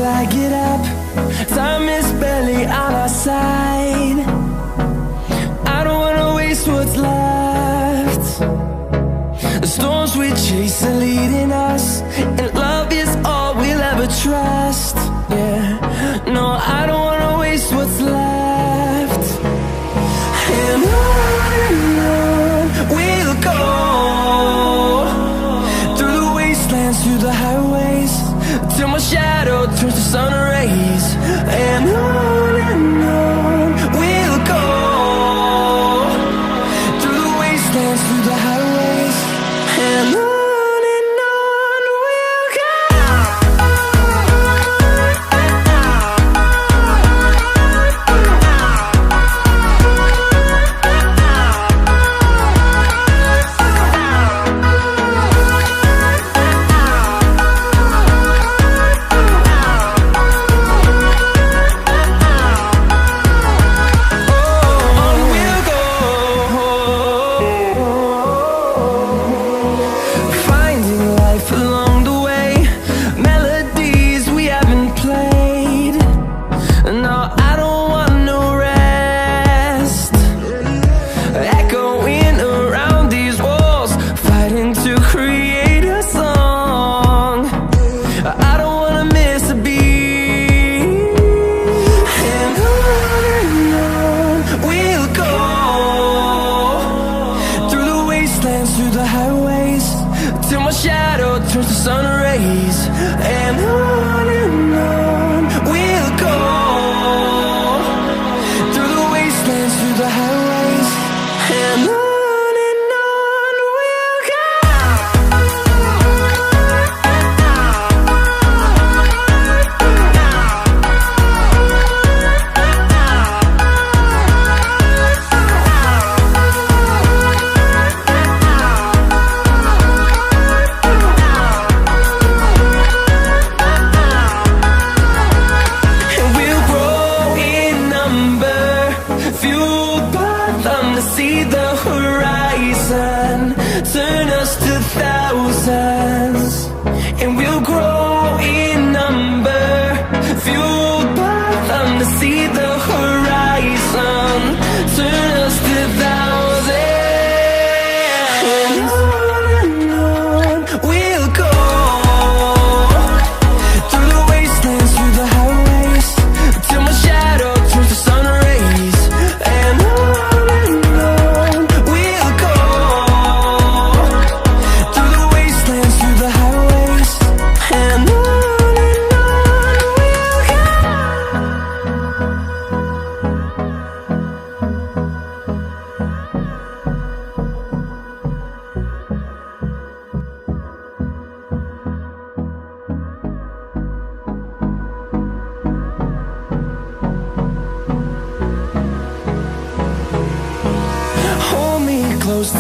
till I get up. Time is barely on our side. I don't wanna waste what's left. The storms we chase are leading us, and love is all we'll ever trust. Yeah, no, I don't wanna waste what's left. And on we'll go, through the wastelands, through the highways, till my shadow turns to sun rays. And on we'll go, through the wastelands, through the highways, and on.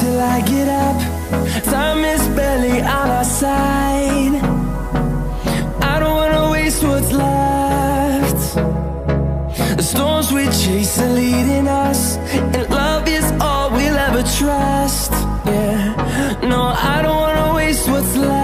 Till I get up, time is barely on our side. I don't wanna waste what's left. The storms we chase are leading us, and love is all we'll ever trust. Yeah, no, I don't wanna waste what's left.